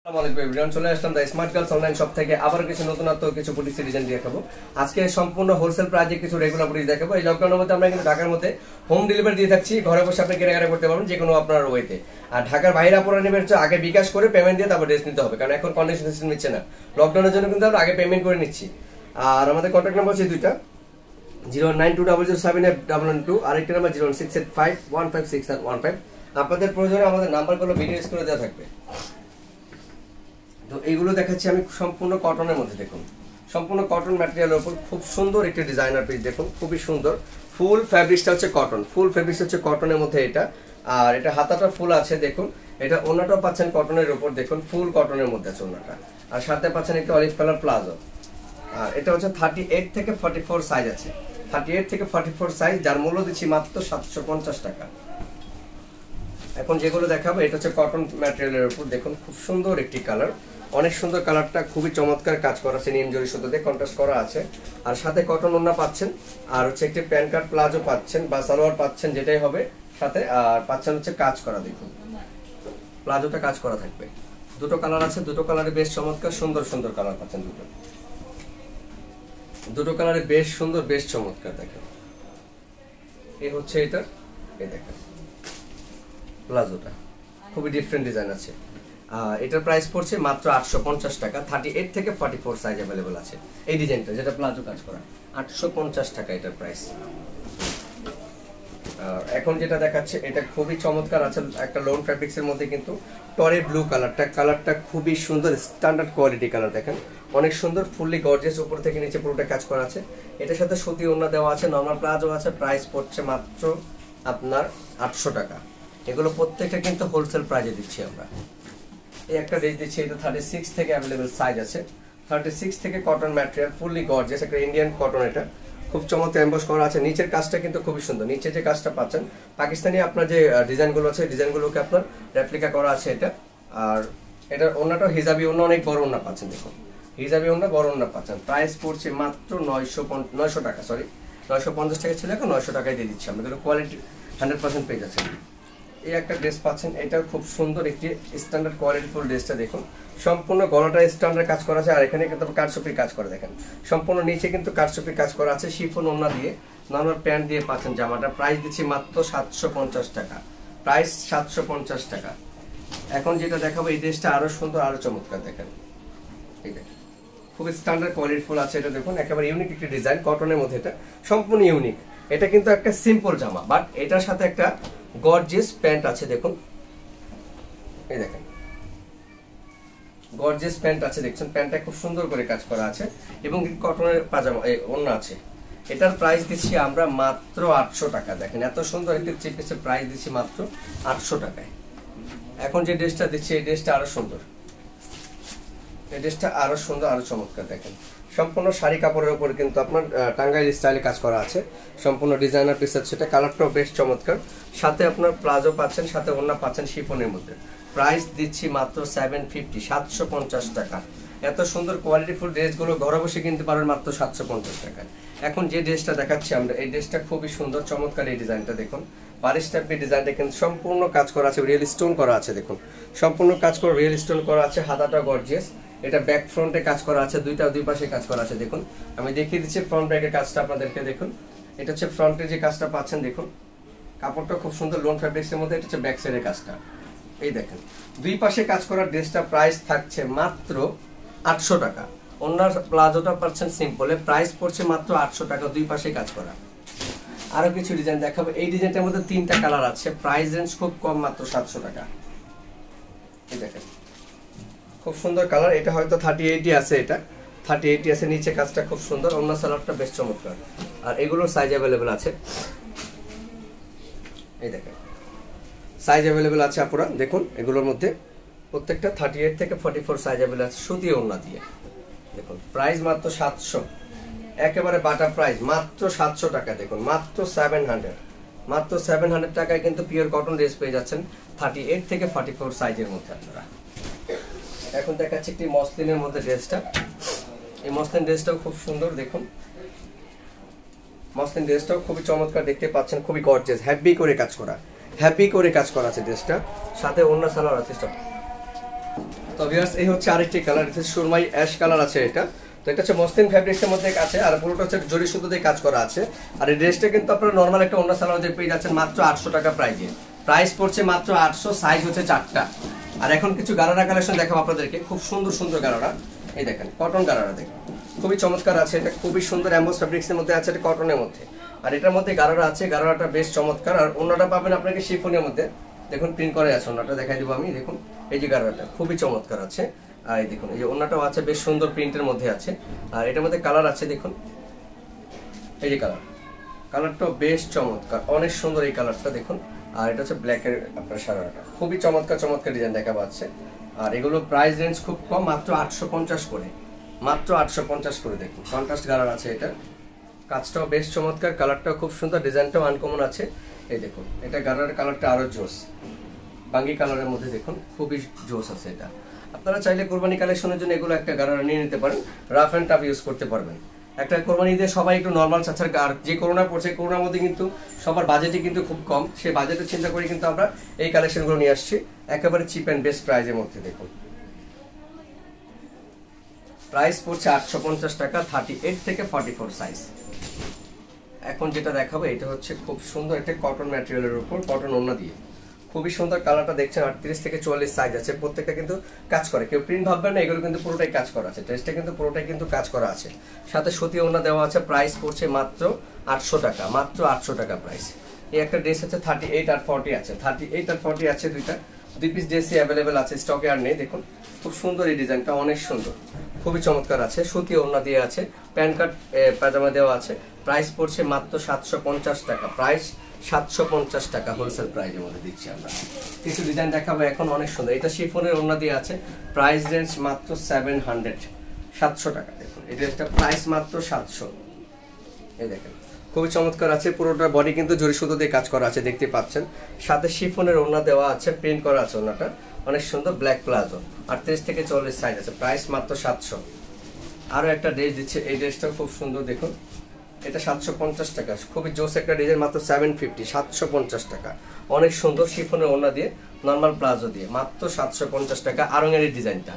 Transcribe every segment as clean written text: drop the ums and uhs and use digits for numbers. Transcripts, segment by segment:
চলে আসলাম the smart girls online shop থেকে আবার কিছু নতুনত্ব কিছু বুটিক্স ডিজাইন দেখাবো। আজকে সম্পূর্ণ হোলসেল প্রাইজে কিছু রেগুলার বুটিক্স দেখাবো। এই লকডাউনের মধ্যে আমরা কিন্তু ঢাকার মধ্যে হোম ডেলিভারি দিয়ে থাকছি, ঘরে বসে আপনি কেনাকাটা করতে পারবেন যে কোনো আপনার ওয়েতে। আর ঢাকার বাইরে আপনারা নেবেন আগে বিকাশ করে পেমেন্ট দিয়ে তারপর ড্রেস নিতে হবে, কারণ এখন কন্ডিশন সিস্টেম নিচ্ছে না। লকডাউনের জন্য কিন্তু আমরা আগে পেমেন্ট করে নিচ্ছি। আর আমাদের কন্ট্যাক্ট নাম্বার হচ্ছে দুইটা, 09200781112, আরেকটা নাম্বার 068515615। আপনাদের প্রয়োজনে আমাদের নাম্বারগুলো ভিডিও স্ক্রিনে দেওয়া থাকবে। তো এইগুলো দেখাচ্ছি আমি সম্পূর্ণ কটনের মধ্যে। দেখুন সম্পূর্ণ কটন ম্যাটেরিয়ালের উপর খুব সুন্দর একটি ডিজাইনার পিস, দেখুন খুবই সুন্দর। ফুল ফ্যাব্রিক্সটা হচ্ছে কটন, ফুল ফ্যাব্রিক্স হচ্ছে কটনের মধ্যে এটা। আর এটা হাতাটা ফুল আছে, দেখুন এটা ওনাটাও পাচ্ছেন কটনের উপর, দেখুন ফুল কটনের মধ্যে আছে ওনাটা। আর সাথে পাচ্ছেন একটা অলিভ কালার প্লাজো। আর এটা হচ্ছে 38 থেকে 44 সাইজ আছে, 38 থেকে 44 সাইজ, যার মূল্য দিচ্ছি মাত্র 750 টাকা। এখন যেগুলো দেখাবো এটা হচ্ছে কটন ম্যাটেরিয়ালের উপর, দেখুন খুব সুন্দর একটি কালার, অনেক সুন্দর কালারটা, খুবই চমৎকার কাজ করা আছে, নিম জরি সুতো দিয়ে কন্ট্রাস্ট করা আছে। আর সাথে কটন ওড়না পাচ্ছেন, আর হচ্ছে একটি প্যান্ট কাট প্লাজো পাচ্ছেন বা সালোয়ার পাচ্ছেন, যেটাই হবে সাথে। আর পাচ্ছেন হচ্ছে কাজ করা, দেখুন প্লাজোটা কাজ করা থাকবে। দুটো কালার আছে, দুটো কালারে বেশ চমৎকার সুন্দর সুন্দর কালার পাচ্ছেন। দুটো কালারে বেশ সুন্দর, বেশ চমৎকার। দেখেন এই হচ্ছে এটা, এই দেখেন প্লাজোটা খুবই ডিফারেন্ট ডিজাইন আছে। এটার প্রাইস পড়ছে মাত্র 850 টাকা। 38 থেকে 44 সাইজ অ্যাভেলেবল আছে। এই ডিজাইনটা যেটা প্লাজো কাজ করা, 850 টাকা এটার প্রাইস। এখন যেটা দেখাচ্ছে এটা খুবই চমৎকার আছে, একটা লোন ফ্যাব্রিক্সের মধ্যে কিন্তু টরে ব্লু কালারটা খুবই সুন্দর, স্ট্যান্ডার্ড কোয়ালিটি কালার। দেখেন অনেক সুন্দর, ফুললি গর্জিয়াস, উপর থেকে নিচে পুরোটা কাজ করা আছে। এটার সাথে সুতি ওড়না দেওয়া আছে, নরমাল প্লাজো আছে। প্রাইস পড়ছে মাত্র আপনার 800 টাকা। এগুলো প্রত্যেকটা কিন্তু হোলসেল প্রাইজে দিচ্ছি আমরা। এই একটা ড্রেস দিচ্ছি, এটা 36 থেকে অ্যাভেলেবল সাইজ আছে। 36 থেকে কটন ম্যাটেরিয়াল, ফুললি গর্জিয়াস, একটা ইন্ডিয়ান কটন। এটা খুব চমৎকার এমবস করা আছে। নিচের কাজটা কিন্তু খুবই সুন্দর, নিচে যে কাজটা পাচ্ছেন পাকিস্তানি আপনার যে ডিজাইনগুলো আছে, ডিজাইনগুলোকে আপনার রেপ্লিকা করা আছে এটা। আর এটার ওড়নাটাও হিজাবি ওড়না, অনেক বড় ওড়না পাচ্ছেন। দেখুন হিজাবি ওড়না, বড় ওড়না পাচ্ছেন। প্রাইস পড়ছে মাত্র 900 টাকা, সরি 950 টাকা ছিল, এখন 900 টাকায় দিয়ে দিচ্ছি আমরা। কোয়ালিটি 100% পেয়ে যাচ্ছে। এই একটা ড্রেস পাচ্ছেন, এটা খুব সুন্দর একটি স্ট্যান্ডার্ড কোয়ালিটিফুল ড্রেসটা। দেখুন সম্পূর্ণ গলাটা স্ট্যান্ডার্ড কাজ করা আছে। আর এখানে কিন্তু কারচুপির কাজ করা, দেখেন সম্পূর্ণ নিচে কিন্তু কারচুপির কাজ করা আছে। শিফন ওড়না দিয়ে, নরমাল প্যান্ট দিয়ে পাচ্ছেন জামাটা। প্রাইস দিচ্ছি মাত্র 750 টাকা, প্রাইস 750 টাকা। এখন যেটা দেখাবো এই ড্রেসটা আরো সুন্দর, আরো চমৎকার। দেখেন এই দেখেন খুব স্ট্যান্ডার্ড কোয়ালিটিফুল আছে এটা। দেখুন একেবারে ইউনিক একটি ডিজাইন কটনের মধ্যে, এটা সম্পূর্ণ ইউনিক। এটা কিন্তু একটা সিম্পল জামা, বাট এটার সাথে একটা গর্জিয়াস প্যান্ট আছে। দেখুন এই দেখেন গর্জিয়াস প্যান্ট আছে, দেখছেন প্যান্টটা খুব সুন্দর করে কাজ করা আছে এবং কটনের পাজামা ওড়না আছে। এটার প্রাইস দিচ্ছি আমরা মাত্র 800 টাকা। দেখেন এত সুন্দর একটি থ্রি পিসের প্রাইস দিচ্ছি মাত্র 800 টাকায়। এখন যে ড্রেসটা দিচ্ছি এই ড্রেসটা আরো সুন্দর, এই ড্রেসটা আরো সুন্দর, আরো চমৎকার। দেখেন সম্পূর্ণ শাড়ি কাপড়ের উপর কিন্তু আপনার টাঙ্গাইল স্টাইলে কাজ করা আছে, সম্পূর্ণ ডিজাইনার পিস আছে। সেটা কালারটাও বেশ চমৎকার। সাথে আপনার প্লাজো পাচ্ছেন, সাথে ওড়না পাচ্ছেন শিফনের মধ্যে। প্রাইস দিচ্ছি মাত্র 750 টাকা। এত সুন্দর কোয়ালিটিফুল ড্রেসগুলো ঘরে বসে কিনতে পারবেন মাত্র 750 টাকায়। এখন যে ড্রেসটা দেখাচ্ছি আমরা, এই ড্রেসটা খুবই সুন্দর চমৎকার। এই ডিজাইনটা দেখুন, বারিশ টাইপের ডিজাইনটা কিন্তু সম্পূর্ণ কাজ করা আছে, রিয়েল স্টোন করা আছে। দেখুন সম্পূর্ণ কাজ করা, রিয়েল স্টোন করা আছে। হাতাটা গর্জিয়াস, এটা ব্যাক ফ্রন্টে কাজ করা আছে, দুই পাশে কাজ করা আছে। দেখুন আমি দেখিয়ে দিচ্ছি ফ্রন্ট ব্যাকের কাজটা আপনাদেরকে। দেখুন এটা হচ্ছে ফ্রন্টে যে কাজটা পাচ্ছেন, দেখুন কাপড়টা খুব সুন্দর লোন ফ্যাব্রিক্সের মধ্যে। এটা হচ্ছে ব্যাক সাইডের কাজটা, এই দেখেন দুই পাশে কাজ করা ড্রেসটা প্রাইস থাকছে মাত্র 800 টাকা। ওনার প্লাজোটা পাচ্ছেন সিম্পলে, প্রাইস পড়ছে মাত্র 800 টাকা, দুই পাশে কাজ করা। আরো কিছু ডিজাইন দেখাবো। এই ডিজাইনটার মধ্যে 3টা কালার আছে, প্রাইস রেঞ্জ খুব কম, মাত্র 700 টাকা। এই দেখেন খুব সুন্দর কালার। এটা হয়তো 38 আছে, এটা 38 আছে। নিচে কাজটা খুব সুন্দর, অন্য সালোয়ারটা বেশ চমৎকার। আর এগুলোর সাইজ অ্যাভেলেবেল আছে, এই দেখেন সাইজ অ্যাভেলেবেল আছে আপুরা। দেখুন এগুলোর মধ্যে প্রত্যেকটা 38 থেকে 44 সাইজ অ্যাভেলেবেল আছে, সুতি ওড়না দিয়ে। দেখুন প্রাইস মাত্র 700, একেবারে বাটা প্রাইস মাত্র 700 টাকা। দেখুন মাত্র 700, মাত্র 700 টাকায় কিন্তু পিওর কটন ড্রেস পেয়ে যাচ্ছেন 38 থেকে 44 সাইজের মধ্যে আপনারা। এখন দেখাচ্ছি একটি মসলিনের মধ্যে ড্রেসটা। এই মসলিন ড্রেসটাও খুব সুন্দর। দেখুন মসলিন ড্রেসটাও খুবই চমৎকার, দেখতে পাচ্ছেন খুবই গর্জিয়াস, হ্যাপি করে কাজ করা, হ্যাপি করে কাজ করা আছে ড্রেসটা। সাথে ওড়না সালোয়ার আছে। তো ভিউয়ার্স এই হচ্ছে আরেকটি কালার, এটা সুরমাই অ্যাশ কালার আছে এটা। তো এটা হচ্ছে মসলিন ফ্যাব্রিক্সের মধ্যে আছে, আর পুরোটা হচ্ছে জরি সুতো দিয়ে কাজ করা আছে। আর এই ড্রেসটা কিন্তু আপনারা নরমাল একটা ওড়না সালোয়ার দিয়ে পেয়ে যাচ্ছেন মাত্র 800 টাকা প্রাইসে। প্রাইস পড়ছে মাত্র 800, সাইজ হচ্ছে 4টা। আর এখন কিছু গারারা কালেকশন দেখাবো আপনাদেরকে, খুব সুন্দর সুন্দর গারারা। এই দেখেন কটন গারারা, দেখেন খুবই চমৎকার আছে, এটা খুবই সুন্দর এমবোস ফ্যাব্রিক্সের মধ্যে আছে, এটা কটনের মধ্যে। আর এটার মধ্যে গারারা আছে, গারারাটা বেশ চমৎকার। আর ওড়নাটা পাবেন আপনাকে শিফনের মধ্যে, দেখুন প্রিন্ট করে আছে ওড়নাটা, দেখাই দিব আমি। দেখুন এই যে গারারাটা খুবই চমৎকার আছে। আর এই দেখুন এই যে ওড়নাটাও আছে, বেশ সুন্দর প্রিন্টের মধ্যে আছে। আর এটার মধ্যে কালার আছে, দেখুন এই যে কালারটাও বেশ চমৎকার, অনেক সুন্দর এই কালারটা দেখুন। আর এটা হচ্ছে ব্ল্যাকের আপনার সারাটা, খুবই চমৎকার চমৎকার ডিজাইন দেখা পাচ্ছে। আর এগুলো প্রাইস রেঞ্জ খুব কম, মাত্র 850 করে, মাত্র 850 করে। দেখুন কন্ট্রাস্ট কালার আছে এটা, কাজটাও বেশ চমৎকার, কালারটাও খুব সুন্দর, ডিজাইনটাও আনকমন আছে। এই দেখুন এটা গারার কালারটা আরো জোস, বাঙ্গি কালারের মধ্যে দেখুন খুবই জোস আছে এটা। আপনারা চাইলে কোরবানি কালেকশনের জন্য এগুলো একটা গারারা নিয়ে নিতে পারেন, রাফ এন্ড টাফ ইউজ করতে পারবেন। একটা কোরবানি দিয়ে সবাই একটু নর্মাল চাচ্ছার, আর যে করোনা পড়ছে করোনার মধ্যে কিন্তু সবার বাজেটই কিন্তু খুব কম, সেই বাজেটের চিন্তা করে কিন্তু আমরা এই কালেকশনগুলো নিয়ে আসছি একেবারে চিপ অ্যান্ড বেস্ট প্রাইসের মধ্যে। দেখুন প্রাইস পড়ছে 850 টাকা, 38 থেকে 44 সাইজ। এখন যেটা দেখাবো এটা হচ্ছে খুব সুন্দর একটা কটন ম্যাটেরিয়ালের উপর কটন ওড়না দিয়ে, খুবই সুন্দর কালারটা দেখছেন। 38 থেকে 44 সাইজ আছে, প্রত্যেকটা কিন্তু কাজ করে, কেউ প্রিন্ট ভাববেন না, এগুলো কিন্তু পুরোটাই কাজ করা আছে, ড্রেসটা কিন্তু পুরোটাই কিন্তু কাজ করা আছে, সাথে সুতি ওড়না দেওয়া আছে। প্রাইস পড়ছে মাত্র 800 টাকা, মাত্র 800 টাকা প্রাইস। এই একটা ড্রেস আছে 38 আর 40 আছে, 38 আর 40 আছে, দুই পিস ড্রেসই অ্যাভেলেবেল আছে, স্টকে আর নেই। দেখুন খুব সুন্দর এই ডিজাইনটা, অনেক সুন্দর, খুবই চমৎকার আছে, সুতি ওড়না দিয়ে আছে, প্যান্ট কাট পাজামা দেওয়া আছে। প্রাইস পড়ছে মাত্র 750 টাকা, প্রাইস 750 টাকা হোলসেল প্রাইসের মধ্যে দিচ্ছি আমরা। কিছু ডিজাইন দেখাবো এখন, অনেক সুন্দর, এটা শিফনের ওড়না দিয়ে আছে, প্রাইস রেঞ্জ মাত্র 700 টাকা। দেখুন এই ড্রেসটা প্রাইস মাত্র 700। এই দেখেন খুবই চমৎকার আছে, পুরোটা বডি কিন্তু জরি সুতো দিয়ে কাজ করা আছে, দেখতে পাচ্ছেন। সাথে শিফনের ওড়না দেওয়া আছে, প্রিন্ট করা আছে ওড়নাটা, অনেক সুন্দর, ব্ল্যাক প্লাজো, 38 থেকে 40 সাইজ আছে, প্রাইস মাত্র 700। আরো একটা ড্রেস দিচ্ছে, এই ড্রেসটাও খুব সুন্দর, দেখুন এটা 750 টাকা, খুবই জোস একটা ডিজাইন, মাত্র 750, 750 টাকা, অনেক সুন্দর শিফনের ওড়না দিয়ে, নর্মাল প্লাজো দিয়ে, মাত্র 750 টাকা। আরঙের এই ডিজাইনটা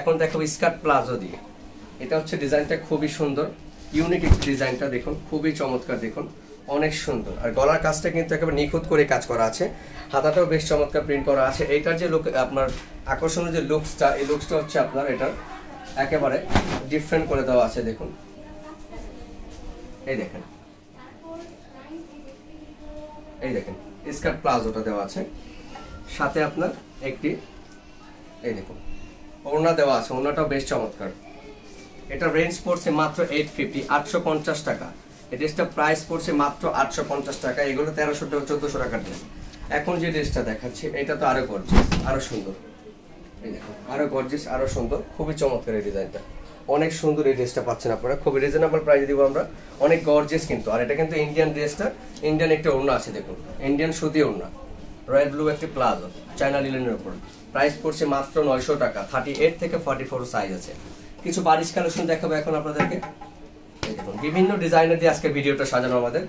এখন দেখাবো স্কার্ট প্লাজো দিয়ে, এটা হচ্ছে ডিজাইনটা খুবই সুন্দর, ইউনিক একটি ডিজাইনটা দেখুন, খুবই চমৎকার, দেখুন অনেক সুন্দর। আর গলার কাজটা কিন্তু একেবারে নিখুঁত করে কাজ করা আছে, হাতাটাও বেশ চমৎকার প্রিন্ট করা আছে। এইটার যে লুক, আপনার আকর্ষণীয় যে লুকসটা, এই লুকসটা হচ্ছে আপনার এটা একেবারে ডিফারেন্ট করে দেওয়া আছে। দেখুন এই দেখেন, এই দেখেন স্কার্ট প্লাজোটা দেওয়া আছে, সাথে আপনার একটি এই দেখুন ওড়না দেওয়া আছে, ওড়নাটাও বেশ চমৎকার। এটা রেঞ্জ পড়ছে মাত্র 850, 850 টাকা। এই ড্রেসটা প্রাইস পড়ছে মাত্র 850 টাকা। এগুলো 1300 টাকা 1400 টাকার ড্রেস। এখন যে ড্রেসটা দেখাচ্ছি এটা তো আরো গর্জিয়াস, আরো সুন্দর, এই দেখুন আরো গর্জিয়াস, আরো সুন্দর, খুবই চমৎকার এই ডিজাইনটা, অনেক সুন্দর এই ড্রেসটা পাচ্ছেন আপনারা, খুবই রিজনেবল প্রাইসে দিব আমরা, অনেক গর্জিয়াস কিন্তু। আর এটা কিন্তু ইন্ডিয়ান ড্রেসটা, ইন্ডিয়ান একটা ওড়না আছে, দেখুন ইন্ডিয়ান সুতি ওড়না, রয়্যাল ব্লু একটি প্লাজো, চায়না লিনেনের উপর, প্রাইস পড়ছে মাত্র 900 টাকা, 38 থেকে 44 সাইজ আছে। কিছু বারিশ কালেকশন দেখাবো এখন আপনাদেরকে, এই দেখুন বিভিন্ন ডিজাইনার দিয়ে আজকে ভিডিওটা সাজানো আমাদের।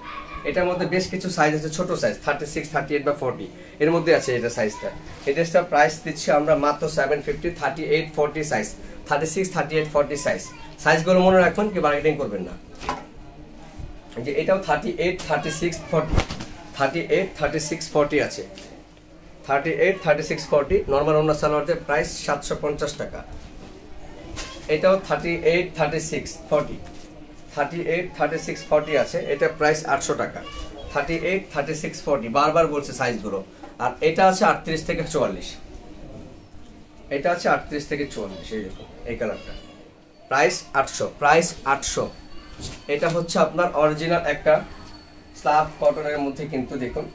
এটার মধ্যে বেশ কিছু সাইজ আছে, ছোট সাইজ 36, 38 বা 40 এর মধ্যে আছে এটা সাইজটা। এই ড্রেসটা প্রাইস দিচ্ছি আমরা মাত্র 750, 38, 40 সাইজ, 36, 38, 40 সাইজ। সাইজগুলো মনে রাখবেন, কি মার্কেটিং করবেন না। যে এটাও 38, 36, 40, 38, 36, 40 আছে, 38, 36, 40 নরমাল ওড়না সালোয়ারদের প্রাইস 750 টাকা। এটাও 38, 36, 40, 38, 36, 40 আছে, এটা প্রাইস 800 টাকা, 38, 36, 40 বারবার বলছে সাইজগুলো। আর এটা আছে 38 থেকে 44, এটা আছে 38 থেকে 44, এই দেখুন এই কালারটা, প্রাইস 800, প্রাইস 800। এটা হচ্ছে আপনার অরিজিনাল একটা স্লাব কটনের মধ্যে, কিন্তু দেখুন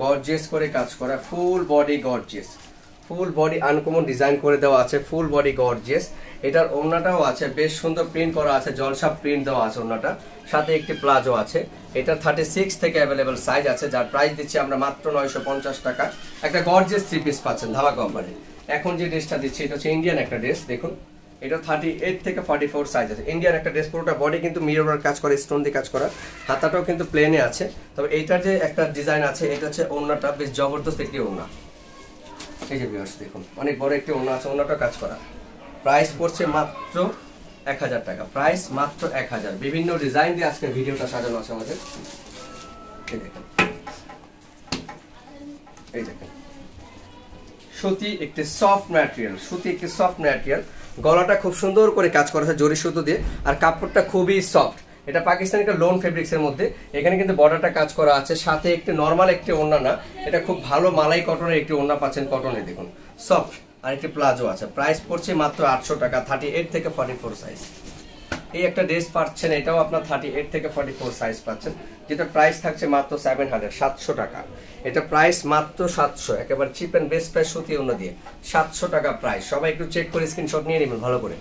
গর্জিয়াস করে কাজ করা, full body gorgeous, full body uncommon design করে দেওয়া আছে, ফুল বডি গর্জিয়াস। এটার ওড়নাটাও আছে, বেশ সুন্দর প্রিন্ট করা আছে, জলসা প্রিন্ট দেওয়া আছে ওড়নাটা, সাথে একটি প্লাজো আছে। এটা 36 থেকে অ্যাভেলেবেল সাইজ আছে, যার প্রাইস দিচ্ছি আমরা মাত্র 950 টাকা। একটা গর্জিয়াস 3 পিস পাচ্ছেন ধামাকা অফারে। এখন যে ড্রেসটা দিচ্ছি এটা হচ্ছে ইন্ডিয়ান একটা ড্রেস, দেখুন এটা 38 থেকে 44 সাইজ আছে, ইন্ডিয়ান একটা ড্রেস, পুরোটা বডি কিন্তু মিরর কাজ করা, স্টোন দিয়ে কাজ করা, হাতাটাও কিন্তু প্লেনে আছে। তবে এইটার যে একটা ডিজাইন আছে, এটা হচ্ছে ওড়নাটা বেশ জবরদস্ত একটি ওড়না, এই যে ভিউয়ার্স দেখুন অনেক বড় একটি ওড়না আছে, ওড়নাটা কাজ করা। প্রাইস পড়ছে মাত্র 1000 টাকা, প্রাইস মাত্র 1000। বিভিন্ন ডিজাইন দিয়ে আজকে ভিডিওটা সাজানো আছে আমাদের। এই দেখেন, এই দেখেন সুতি একটি সফট ম্যাটেরিয়াল, সুতি একটি সফট ম্যাটেরিয়াল। গলাটা খুব সুন্দর করে কাজ করা আছে জরি সুতো দিয়ে, আর কাপড়টা খুবই সফট। এটা পাকিস্তানি একটা লোন ফেব্রিক্স এর মধ্যে, এখানে কিন্তু বর্ডারটা কাজ করা আছে, সাথে একটি নরমাল একটি ওড়না না, এটা খুব ভালো মালাই কটনের একটি ওড়না পাচ্ছেন, কটনে দেখুন সফট। আর একটি প্লাজো আছে, প্রাইস পড়ছে মাত্র 800 টাকা, 38 থেকে 44 সাইজ। এই একটা ড্রেস পাচ্ছেন, এটাও আপনার 38 থেকে 44 সাইজ পাচ্ছেন, যেটা প্রাইস থাকছে মাত্র 700 টাকা। এটা প্রাইস মাত্র 700, একেবারে চিপ এন্ড বেস্ট প্রাইস সুতি ওড়না দিয়ে 700 টাকা প্রাইস। সবাই একটু চেক করে স্ক্রিনশট নিয়ে নেবেন ভালো করে।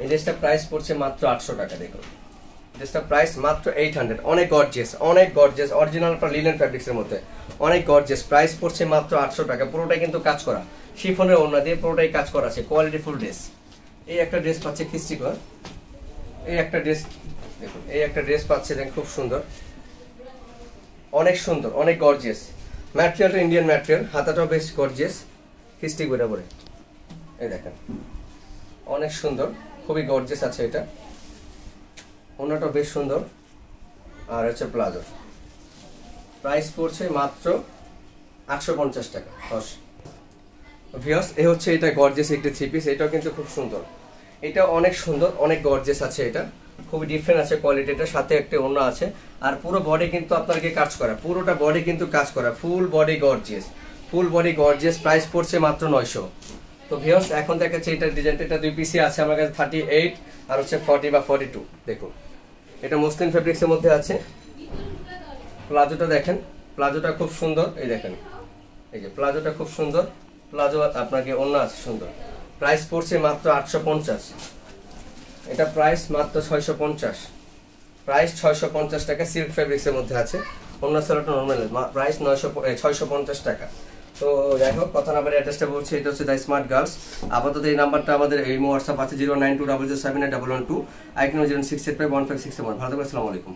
এই ড্রেসটা প্রাইস পড়ছে মাত্র 800 টাকা। দেখুন ড্রেসটা প্রাইস মাত্র 800, অনেক গর্জিয়াস, অনেক গর্জিয়াস, অরিজিনাল লিনেন ফ্যাব্রিক্স এর মধ্যে অনেক গর্জিয়াস। প্রাইস পড়ছে মাত্র 800 টাকা। পুরোটাই কিন্তু কাজ করা, শিফনের ওড়না দিয়ে পুরোটাই কাজ করা আছে, কোয়ালিটি ফুল ড্রেস। এই একটা ড্রেস পাচ্ছে খিস্টি কর, এই একটা ড্রেস দেখুন, এই একটা ড্রেস পাচ্ছে দেখুন খুব সুন্দর, অনেক সুন্দর, অনেক গর্জিয়াস। ম্যাটেরিয়ালটা ইন্ডিয়ান ম্যাটেরিয়াল, হাতাটাও বেশ গর্জিয়াস, খিস্টি করে পরে। এই দেখেন অনেক সুন্দর, খুবই গর্জিয়াস আছে এটা। ওড়নাটা বেশ সুন্দর, আর হচ্ছে প্লাজো। প্রাইস পড়ছে মাত্র 850 টাকা। ভিউয়ার্স এই হচ্ছে এটা গর্জিয়াস একটি থ্রি পিস, এটাও কিন্তু খুব সুন্দর, এটা অনেক সুন্দর, অনেক গর্জিয়াস আছে, এটা খুবই ডিফারেন্ট আছে কোয়ালিটিটার, সাথে একটা ওড়না আছে। আর পুরো বডি কিন্তু আপনাকে কাজ করা, পুরোটা বডি কিন্তু কাজ করা, full body gorgeous, full body gorgeous. Price পড়ছে মাত্র 900। তো ভিউয়ার্স এখন দেখাচ্ছে এটা ডিজাইনটা, এটা দুই পিসি আছে আমার কাছে, 38 আর হচ্ছে 40 বা 42। দেখুন এটা মসলিন ফেব্রিক্স এর মধ্যে আছে। প্লাজোটা দেখেন, প্লাজোটা খুব সুন্দর, এই দেখেন এই যে প্লাজোটা খুব সুন্দর, প্লাজো আপনাকে ওড়না আছে সুন্দর। প্রাইস পড়ছে মাত্র 850, এটা প্রাইস মাত্র 650, প্রাইস 650 টাকা। সিল্ক ফেব্রিক্স এর মধ্যে আছে, ওড়না সেলোটা নরমাল, প্রাইস 650 টাকা। তো যাই হোক কথা না বলে অ্যাড্রেসটা বলছি, এটা হচ্ছে দ্য স্মার্ট গার্লস। আপাতত এই নাম্বারটা আমাদের এই হোয়াটসঅ্যাপ আছে 09200781112, আইকন 06851561। ভালো থাকবেন, আসসালামু আলাইকুম।